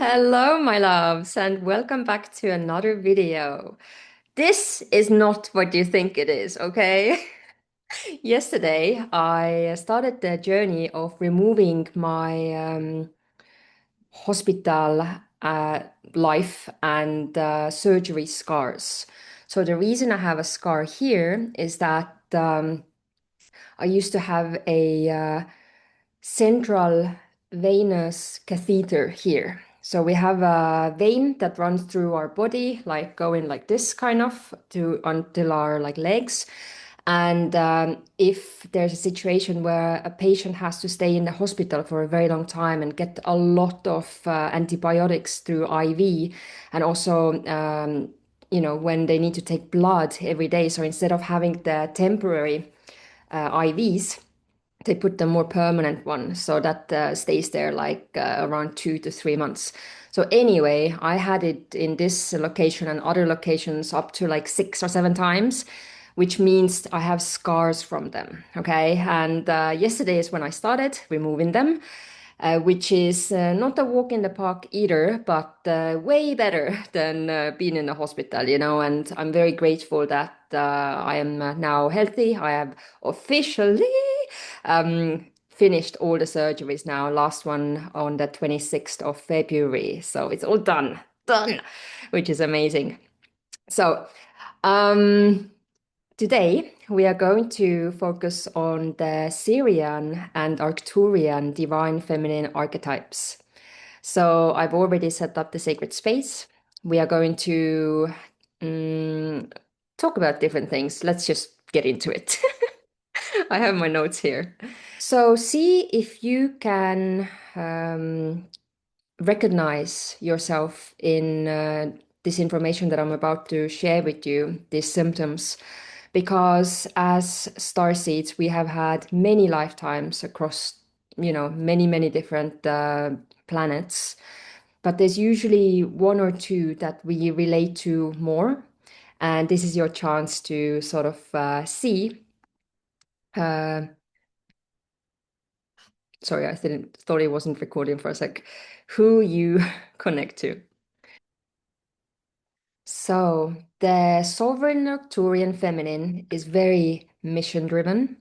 Hello, my loves, and welcome back to another video. This is not what you think it is, okay? Yesterday, I started the journey of removing my hospital life and surgery scars. So, the reason I have a scar here is that I used to have a central venous catheter here. So we have a vein that runs through our body, like going like this kind of to until our like legs. And if there's a situation where a patient has to stay in the hospital for a very long time and get a lot of antibiotics through IV, and also when they need to take blood every day, so instead of having the temporary IVs, they put the more permanent one so that stays there like around 2 to 3 months. So anyway, I had it in this location and other locations up to like 6 or 7 times, which means I have scars from them. Okay, and yesterday is when I started removing them, which is not a walk in the park either, but way better than being in the hospital, And I'm very grateful that I am now healthy. I have officially finished all the surgeries now, last one on the 26th of February. So it's all done, which is amazing. So, um, today, we are going to focus on the Sirian and Arcturian divine feminine archetypes. So, I've already set up the sacred space. We are going to talk about different things. Let's just get into it. I have my notes here. So, see if you can um, recognize yourself in this information that I'm about to share with you, these symptoms, because as starseeds, we have had many lifetimes across, many different planets, but there's usually one or two that we relate to more. And this is your chance to sort of see. Uh, Sorry, I didn't thought it wasn't recording for a sec. Who you connect to. So, the sovereign Arcturian feminine is very mission driven,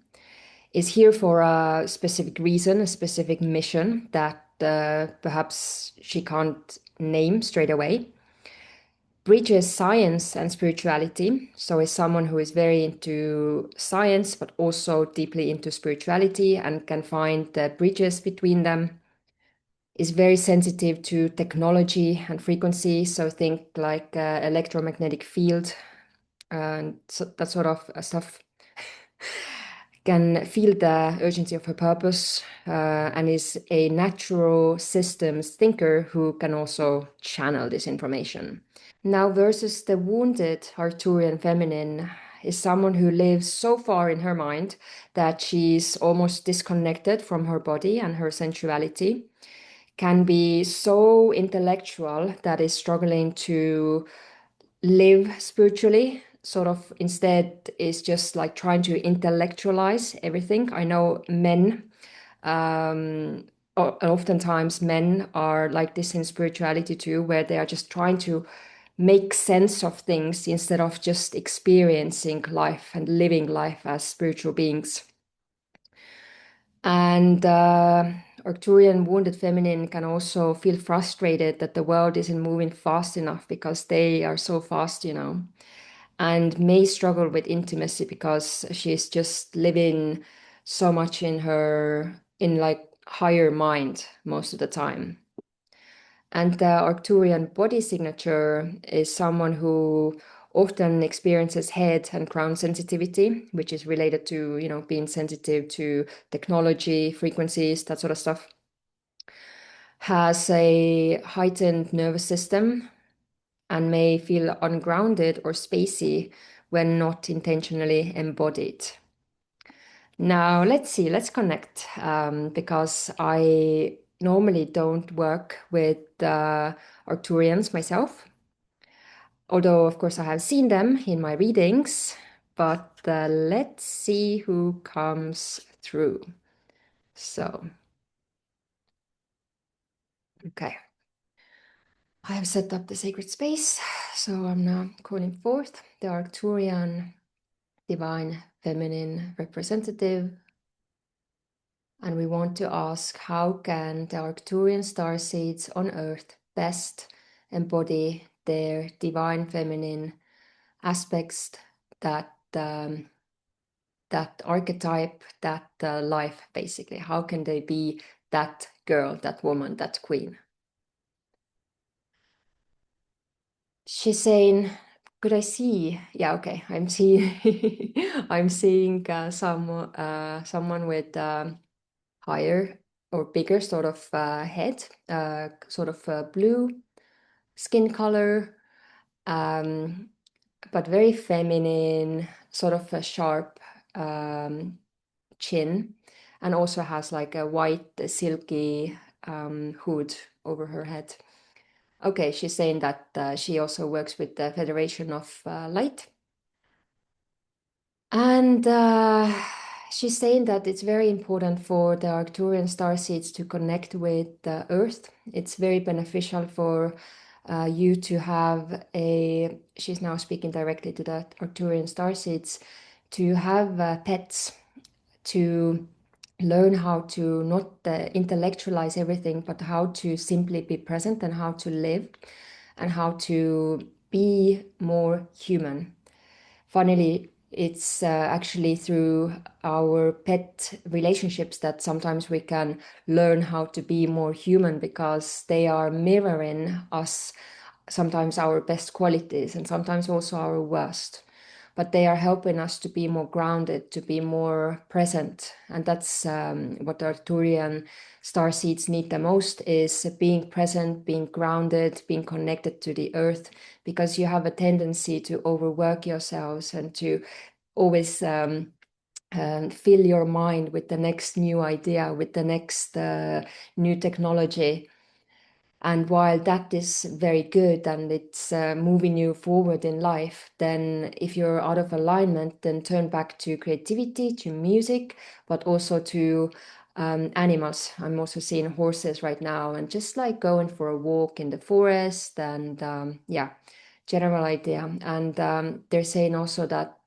is here for a specific reason, a specific mission that perhaps she can't name straight away. Bridges science and spirituality, so is someone who is very into science but also deeply into spirituality and can find the bridges between them. Is very sensitive to technology and frequency, so think like electromagnetic field and so that sort of stuff. Can feel the urgency of her purpose and is a natural systems thinker who can also channel this information. Now, versus the wounded Arcturian feminine is someone who lives so far in her mind that she's almost disconnected from her body and her sensuality, can be so intellectual that is struggling to live spiritually, sort of instead is just like trying to intellectualize everything. I know men, oftentimes men are like this in spirituality too, where they are just trying to make sense of things instead of just experiencing life and living life as spiritual beings. And Arcturian wounded feminine can also feel frustrated that the world isn't moving fast enough because they are so fast, and may struggle with intimacy because she's just living so much in like higher mind most of the time. And the Arcturian body signature is someone who often experiences head and crown sensitivity, which is related to, being sensitive to technology, frequencies, that sort of stuff. Has a heightened nervous system and may feel ungrounded or spacey when not intentionally embodied. Now, let's see, let's connect because I normally don't work with Arcturians myself. Although, of course, I have seen them in my readings, but let's see who comes through. So, okay. I have set up the sacred space, so I'm now calling forth the Arcturian divine feminine representative. And we want to ask, how can the Arcturian star seeds on Earth best embody their divine feminine aspects, that that archetype, that life, basically? How can they be that girl, that woman, that queen? She's saying, could I see? Yeah, okay. I'm seeing I'm seeing someone with higher or bigger sort of head, sort of blue skin color, um, but very feminine, sort of a sharp um, chin, and also has like a white silky hood over her head. Okay, she's saying that she also works with the Federation of Light. And she's saying that it's very important for the Arcturian star seeds to connect with the Earth. It's very beneficial for you to have a, she's now speaking directly to the Arcturian star seeds, to have pets, to learn how to not intellectualize everything, but how to simply be present and how to live and how to be more human. Funnily, it's actually through our pet relationships that sometimes we can learn how to be more human, because they are mirroring us, sometimes our best qualities and sometimes also our worst. But they are helping us to be more grounded, to be more present. And that's what the Arcturian star seeds need the most, is being present, being grounded, being connected to the earth, because you have a tendency to overwork yourselves and to always fill your mind with the next new idea, with the next new technology. And while that is very good and it's moving you forward in life, then if you're out of alignment, then turn back to creativity, to music, but also to animals. I'm also seeing horses right now, and just like going for a walk in the forest, and yeah, general idea. And they're saying also that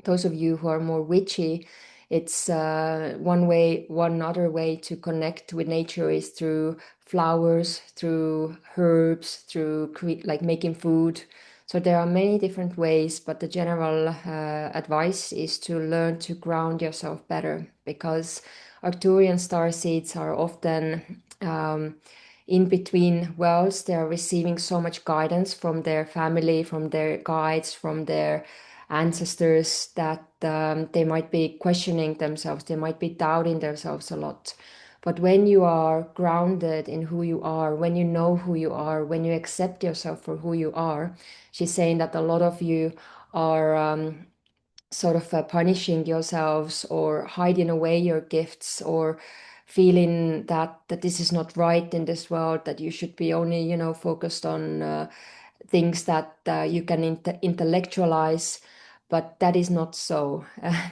those of you who are more witchy, it's one other way to connect with nature is through flowers, through herbs, through like making food. So there are many different ways, but the general advice is to learn to ground yourself better, because Arcturian star seeds are often in between worlds. They are receiving so much guidance from their family, from their guides, from their ancestors, that they might be questioning themselves, they might be doubting themselves a lot. But when you are grounded in who you are, when you know who you are, when you accept yourself for who you are, she's saying that a lot of you are sort of punishing yourselves or hiding away your gifts, or feeling that this is not right in this world, that you should be only, focused on things that you can intellectualize. But that is not so.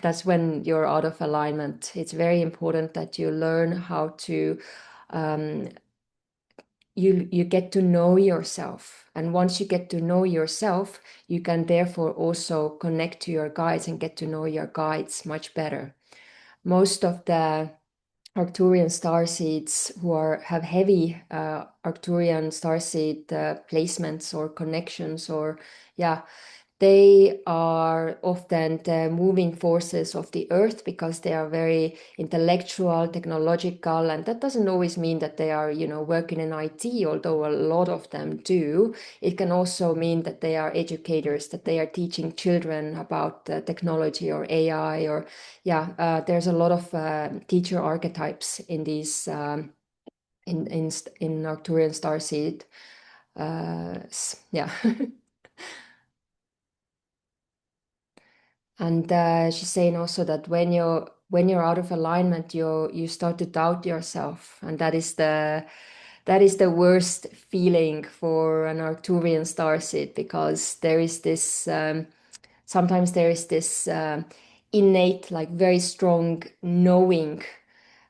That's when you're out of alignment. It's very important that you learn how to um, you get to know yourself. And once you get to know yourself, you can therefore also connect to your guides and get to know your guides much better. Most of the Arcturian starseeds who have heavy Arcturian starseed placements or connections, or yeah, they are often the moving forces of the earth, because they are very intellectual, technological, and that doesn't always mean that they are, working in IT, although a lot of them do. It can also mean that they are educators, that they are teaching children about technology or AI, or yeah, there's a lot of teacher archetypes in these in Arcturian starseed. Yeah. And she's saying also that when you're out of alignment, you start to doubt yourself, and that is the worst feeling for an Arcturian starseed, because there is this sometimes there is this innate, like very strong knowing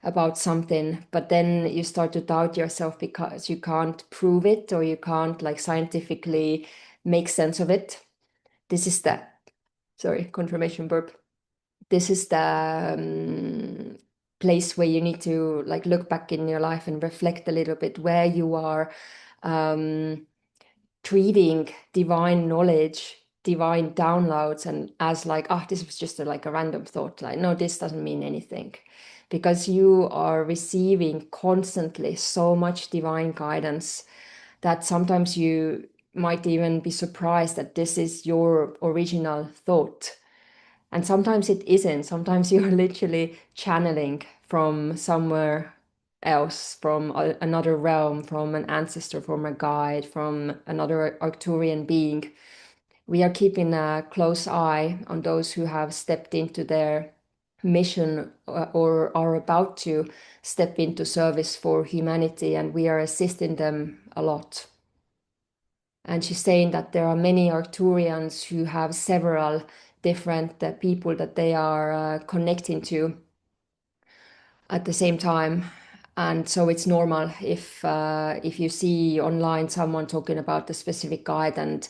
about something, but then you start to doubt yourself because you can't prove it or you can't like scientifically make sense of it. This is the, sorry, confirmation burp. This is the place where you need to like look back in your life and reflect a little bit where you are um, treating divine knowledge, divine downloads, and as like, oh, this was just like a random thought. Like, no, this doesn't mean anything. Because you are receiving constantly so much divine guidance that sometimes you might even be surprised that this is your original thought. And sometimes it isn't. Sometimes you're literally channeling from somewhere else, from another realm, from an ancestor, from a guide, from another Arcturian being. We are keeping a close eye on those who have stepped into their mission or are about to step into service for humanity, and we are assisting them a lot. And she's saying that there are many Arcturians who have several different people that they are connecting to at the same time. And so it's normal if you see online someone talking about a specific guide and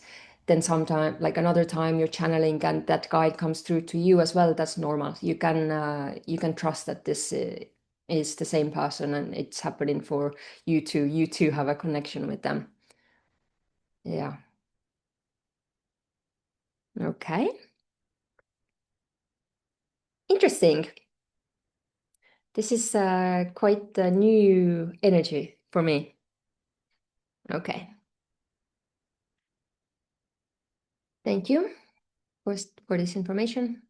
then sometime like another time you're channeling and that guide comes through to you as well, that's normal. You can trust that this is the same person and it's happening for you too. You too have a connection with them. Yeah. Okay. Interesting. This is quite a new energy for me. Okay. Thank you for this information.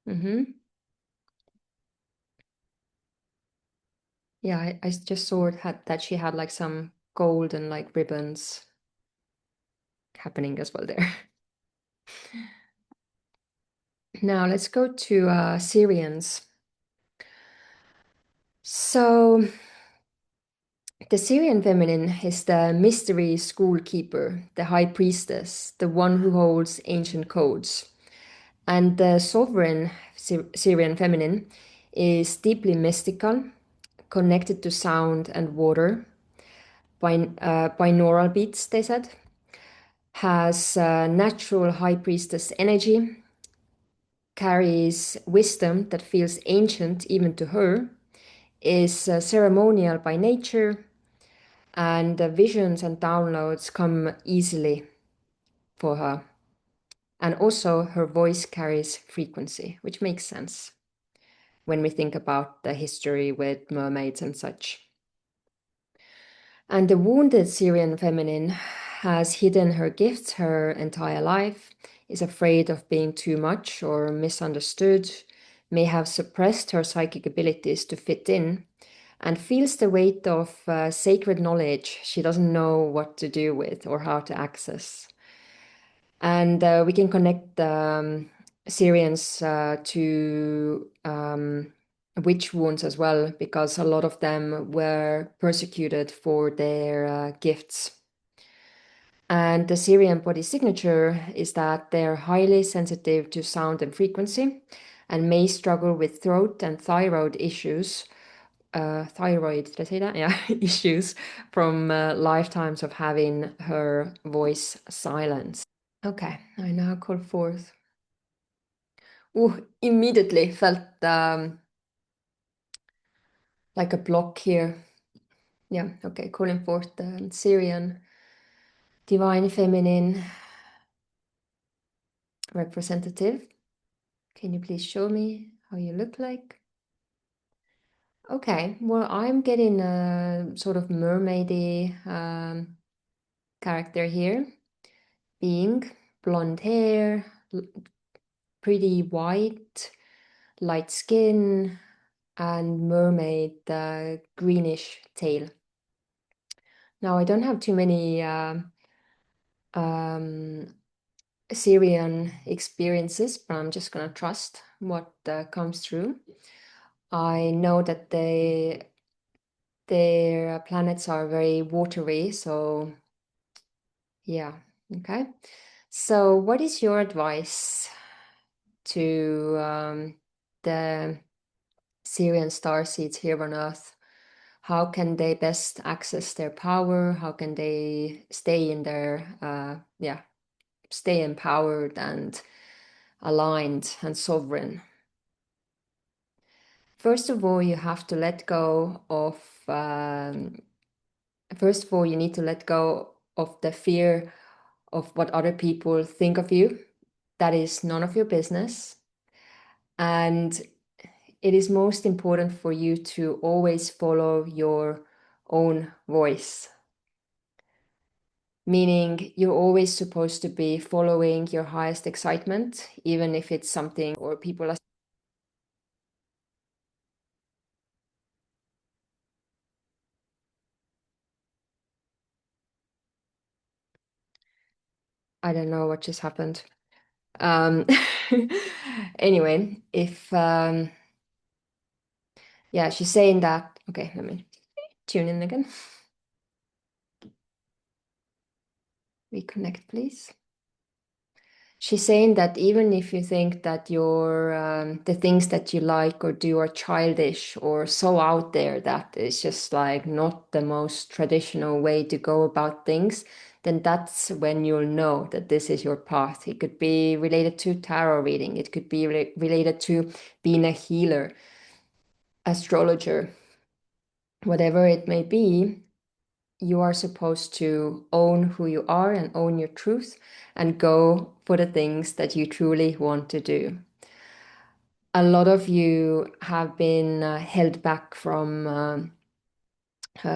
Mm-hmm. Yeah, I just saw it had that she had like some gold and like ribbons happening as well there. Now let's go to Syrians. So the Syrian feminine is the mystery school keeper, the high priestess, the one who holds ancient codes. And the sovereign Syrian feminine is deeply mystical, connected to sound and water, binaural beats, they said, has natural high priestess energy, carries wisdom that feels ancient even to her, is ceremonial by nature, and visions and downloads come easily for her. And also, her voice carries frequency, which makes sense when we think about the history with mermaids and such. And the wounded Syrian feminine has hidden her gifts her entire life, is afraid of being too much or misunderstood, may have suppressed her psychic abilities to fit in, and feels the weight of sacred knowledge she doesn't know what to do with or how to access. And we can connect Syrians to witch wounds as well, because a lot of them were persecuted for their gifts. And the Syrian body signature is that they're highly sensitive to sound and frequency and may struggle with throat and thyroid issues. Thyroid, did I say that? Yeah, issues from lifetimes of having her voice silenced. Okay, I now call forth. Oh, immediately felt like a block here. Yeah, okay, calling forth the Syrian divine feminine representative. Can you please show me how you look like? Okay, well, I'm getting a sort of mermaidy character here, being blonde hair, pretty white, light skin, and mermaid greenish tail. Now, I don't have too many um, Syrian experiences, but I'm just gonna trust what comes through. I know that their planets are very watery, so yeah, okay. So, what is your advice to the Sirian starseeds here on Earth. How can they best access their power? How can they stay in their, stay empowered and aligned and sovereign? First of all, you have to let go of, first of all, you need to let go of the fear of what other people think of you. That is none of your business. And it is most important for you to always follow your own voice, meaning you're always supposed to be following your highest excitement, even if it's something or people are. I don't know what just happened. Um, anyway, if yeah, she's saying that. Okay, let me tune in again. Reconnect, please. She's saying that even if you think that your the things that you like or do are childish or so out there that is just like not the most traditional way to go about things, then that's when you'll know that this is your path. It could be related to tarot reading, it could be related to being a healer, astrologer, whatever it may be. You are supposed to own who you are and own your truth and go for the things that you truly want to do. A lot of you have been held back from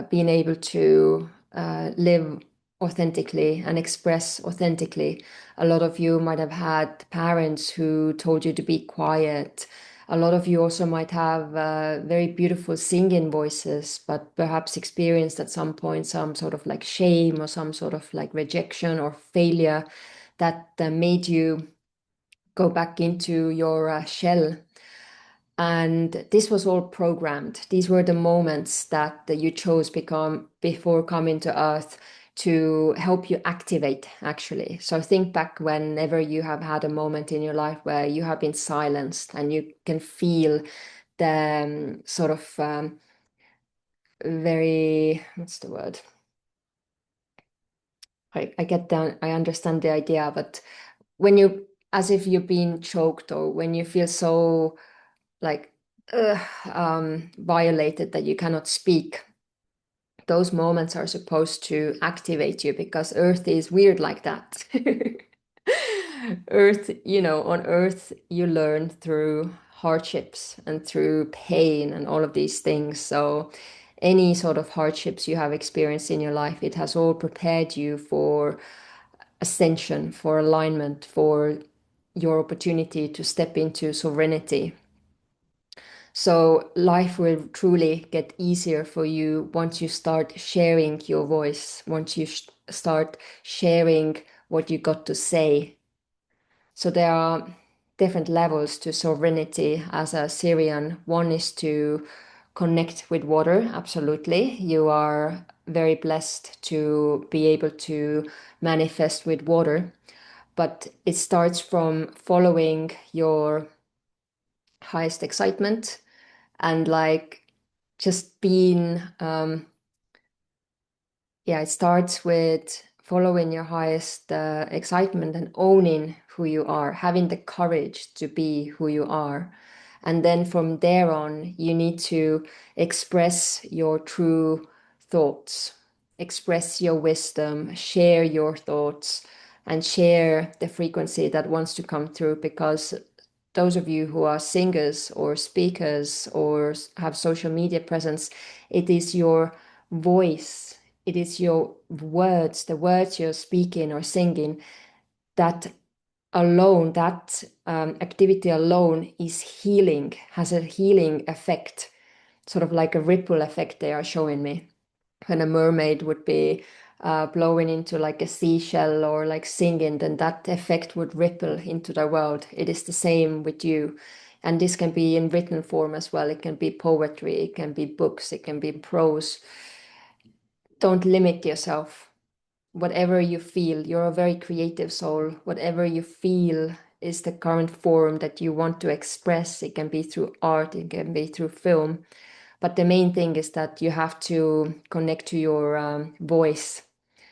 being able to live authentically and express authentically. A lot of you might have had parents who told you to be quiet. A lot of you also might have very beautiful singing voices, but perhaps experienced at some point some sort of like shame or some sort of like rejection or failure that made you go back into your shell. And this was all programmed. These were the moments that you chose become before coming to Earth to help you activate, actually. So think back whenever you have had a moment in your life where you have been silenced and you can feel the sort of very, what's the word? I get down, I understand the idea, but when you, as if you're being choked or when you feel so like violated that you cannot speak, those moments are supposed to activate you because Earth is weird like that. Earth, on Earth, you learn through hardships and through pain and all of these things. So, any sort of hardships you have experienced in your life, it has all prepared you for ascension, for alignment, for your opportunity to step into sovereignty. So life will truly get easier for you once you start sharing your voice, once you start sharing what you got to say. So there are different levels to sovereignty as a Syrian. One is to connect with water, absolutely. You are very blessed to be able to manifest with water, but it starts from following your highest excitement and like just being yeah, it starts with following your highest excitement and owning who you are, having the courage to be who you are. And then from there on, you need to express your true thoughts, express your wisdom, share your thoughts, and share the frequency that wants to come through. Because those of you who are singers or speakers or have social media presence, it is your voice, it is your words, the words you're speaking or singing, that alone, that activity alone is healing, has a healing effect, sort of like a ripple effect they are showing me. When a mermaid would be blowing into like a seashell or like singing, then that effect would ripple into the world. It is the same with you. And this can be in written form as well. It can be poetry, it can be books, it can be prose. Don't limit yourself. Whatever you feel, you're a very creative soul. Whatever you feel is the current form that you want to express. It can be through art, it can be through film. But the main thing is that you have to connect to your voice.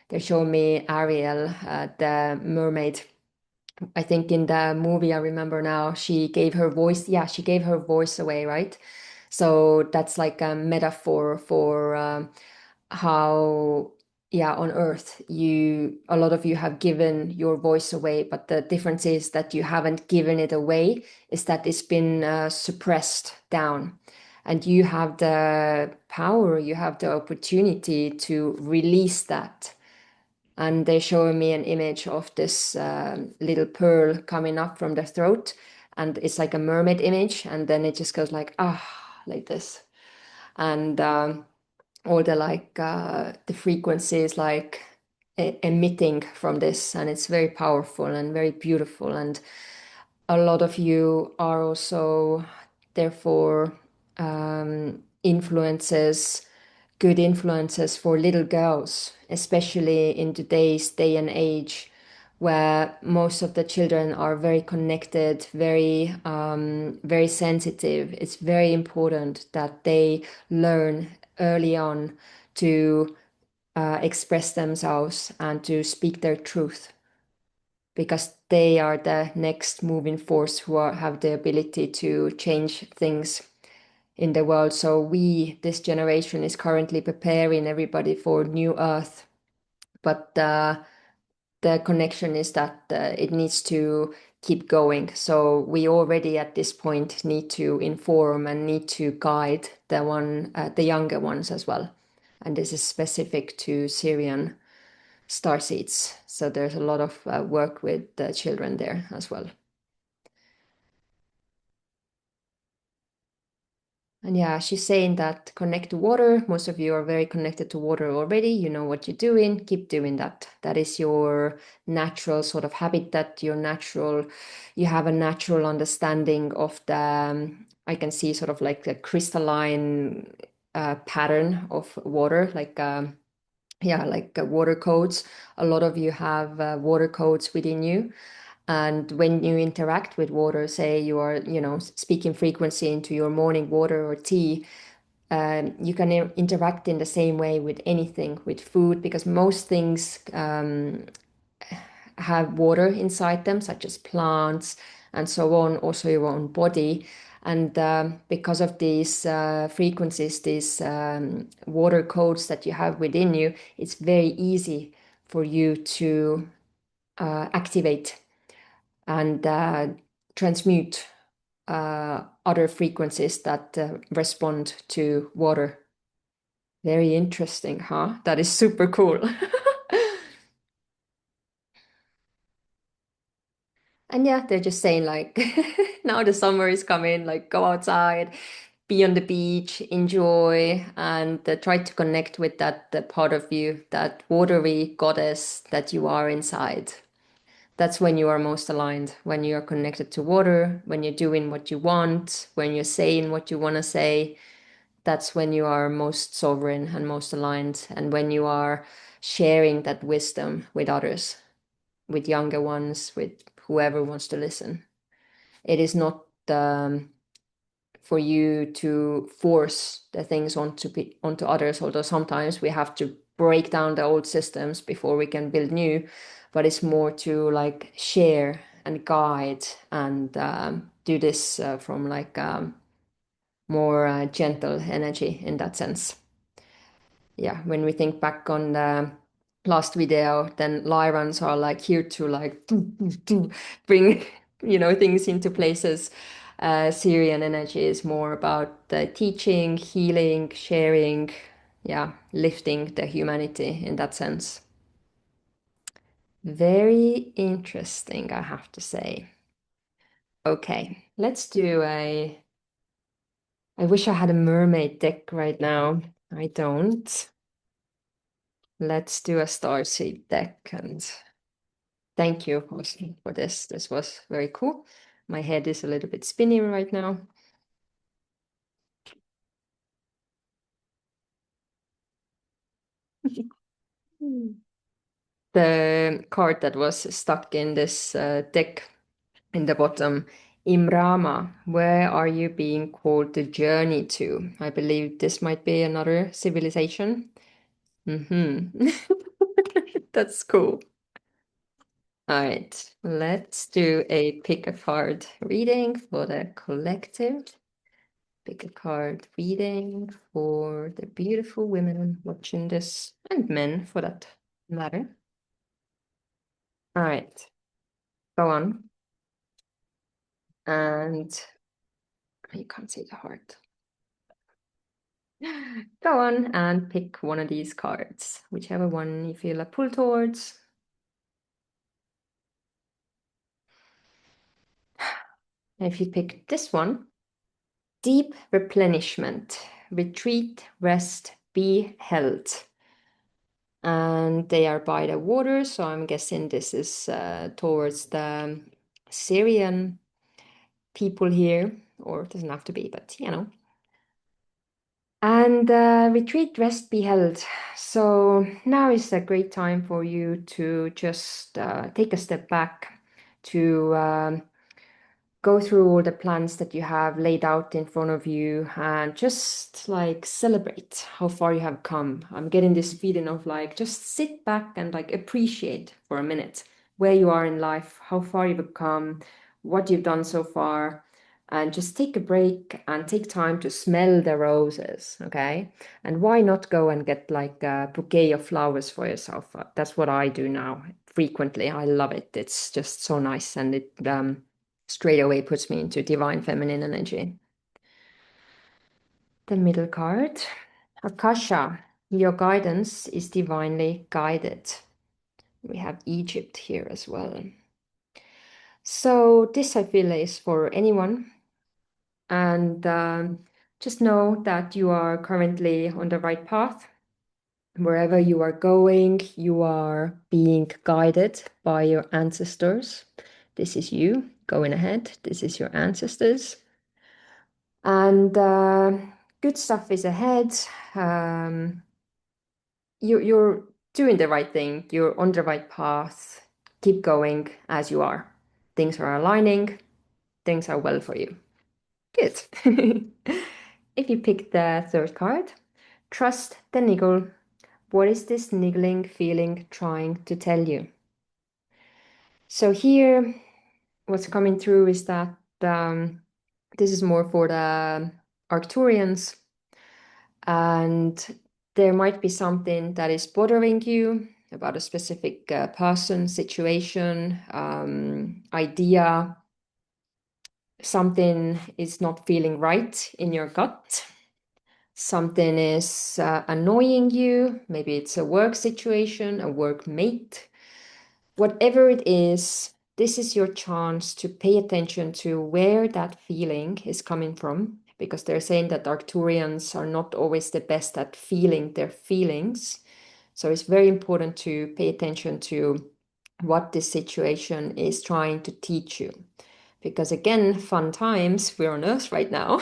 They show me Ariel, the mermaid. I think in the movie, I remember now, she gave her voice. Yeah, she gave her voice away, right? So that's like a metaphor for how, yeah, on Earth, a lot of you have given your voice away, but the difference is that you haven't given it away, is that it's been suppressed down. And you have the power, you have the opportunity to release that. And they show me an image of this little pearl coming up from the throat, and it's like a mermaid image, and then it just goes like like this, and all the like the frequencies like emitting from this, and it's very powerful and very beautiful. And a lot of you are also therefore influences, good influences for little girls, especially in today's day and age, where most of the children are very connected, very sensitive. It's very important that they learn early on to express themselves and to speak their truth, because they are the next moving force who have the ability to change things in the world. So this generation, is currently preparing everybody for new Earth, but the connection is that it needs to keep going. So we already at this point need to inform and need to guide the younger ones as well. And this is specific to Syrian starseeds. So there's a lot of work with the children there as well. And yeah, she's saying that connect to water. Most of you are very connected to water already. You know what you're doing. Keep doing that. That is your natural sort of habitat, you have a natural understanding of I can see sort of like the crystalline pattern of water, like, yeah, like water codes. A lot of you have water codes within you. And when you interact with water, say you are, speaking frequency into your morning water or tea, you can interact in the same way with anything, with food, because most things have water inside them, such as plants and so on, also your own body. And because of these frequencies, these water codes that you have within you, it's very easy for you to activate and transmute other frequencies that respond to water. Very interesting, huh? That is super cool. And yeah, they're just saying like, now the summer is coming, like go outside, be on the beach, enjoy, and try to connect with that part of you, that watery goddess that you are inside. That's when you are most aligned, when you are connected to water, when you're doing what you want, when you're saying what you want to say. That's when you are most sovereign and most aligned, and when you are sharing that wisdom with others, with younger ones, with whoever wants to listen. It is not for you to force the things onto others, although sometimes we have to break down the old systems before we can build new, but it's more to like share and guide and do this from like more gentle energy in that sense. Yeah, when we think back on the last video, then Lyrans are like here to like bring, things into places. Sirian energy is more about the teaching, healing, sharing, yeah, lifting the humanity in that sense. Very interesting, I have to say. Okay, let's do I wish I had a mermaid deck right now. I don't. Let's do a starseed deck, and thank you for this. This was very cool. My head is a little bit spinning right now. The card that was stuck in this deck in the bottom. Imrama, where are you being called to journey to? I believe this might be another civilization. Mm-hmm. That's cool. All right, let's do a pick a card reading for the collective. Pick a card reading for the beautiful women watching this, and men for that matter. All right, go on. And you can't see the heart. Go on and pick one of these cards, whichever one you feel a pull towards. If you pick this one, deep replenishment, retreat, rest, be held. And they are by the water, so I'm guessing this is towards the Syrian people here, or it doesn't have to be, but you know. And retreat, rest, be held. So now is a great time for you to just take a step back to go through all the plans that you have laid out in front of you and just like celebrate how far you have come. I'm getting this feeling of like just sit back and like appreciate for a minute where you are in life, how far you've come, what you've done so far, and just take a break and take time to smell the roses, okay? And why not go and get like a bouquet of flowers for yourself? That's what I do now frequently. I love it. It's just so nice and it straight away puts me into divine feminine energy. The middle card, Akasha, your guidance is divinely guided. We have Egypt here as well. So this I feel is for anyone. And just know that you are currently on the right path. Wherever you are going, you are being guided by your ancestors. This is you going ahead. This is your ancestors. And good stuff is ahead. Um, you're doing the right thing. You're on the right path. Keep going as you are. Things are aligning. Things are well for you. Good. If you pick the third card, trust the niggle. What is this niggling feeling trying to tell you? So here, what's coming through is that this is more for the Arcturians, and there might be something that is bothering you about a specific person, situation, idea. Something is not feeling right in your gut. Something is annoying you. Maybe it's a work situation, a workmate. Whatever it is, this is your chance to pay attention to where that feeling is coming from, because they're saying that Arcturians are not always the best at feeling their feelings. So it's very important to pay attention to what this situation is trying to teach you. Because again, fun times, we're on Earth right now.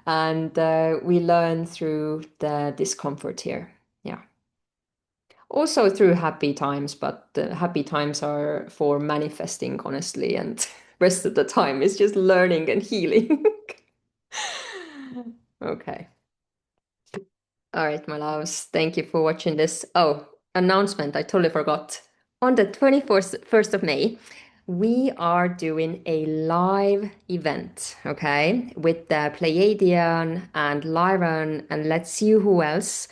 And we learn through the discomfort here. Yeah. Also through happy times, but the happy times are for manifesting, honestly, and rest of the time is just learning and healing. Okay. All right, my loves. Thank you for watching this. Oh, announcement. I totally forgot. On the 24th, 1st of May, we are doing a live event, okay, with the Pleiadian and Lyran, and let's see who else.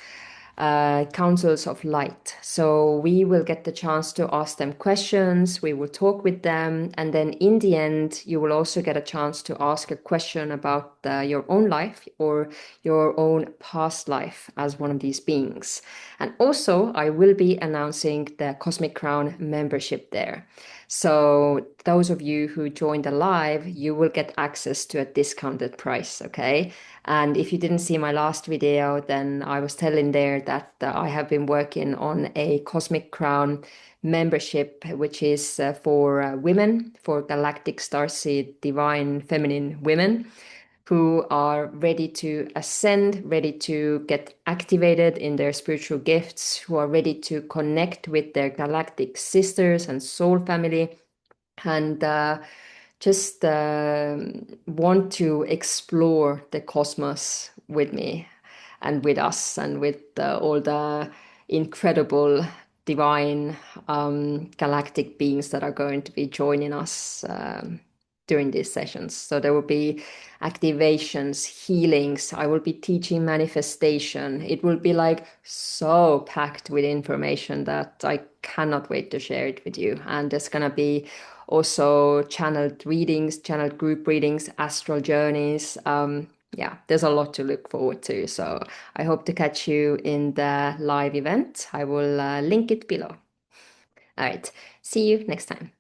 Councils of Light. So we will get the chance to ask them questions, we will talk with them, and then in the end, you will also get a chance to ask a question about your own life or your own past life as one of these beings. And also, I will be announcing the Cosmic Crown membership there. So those of you who joined the live, you will get access to a discounted price, okay? And if you didn't see my last video, then I was telling there that I have been working on a Cosmic Crown membership, which is for women, for Galactic Starseed Divine Feminine women who are ready to ascend, ready to get activated in their spiritual gifts, who are ready to connect with their galactic sisters and soul family, and just want to explore the cosmos with me and with us and with all the incredible divine galactic beings that are going to be joining us during these sessions. So there will be activations, healings. I will be teaching manifestation. It will be like so packed with information that I cannot wait to share it with you. And there's going to be also channeled readings, channeled group readings, astral journeys. Yeah, there's a lot to look forward to. So I hope to catch you in the live event. I will link it below. All right. See you next time.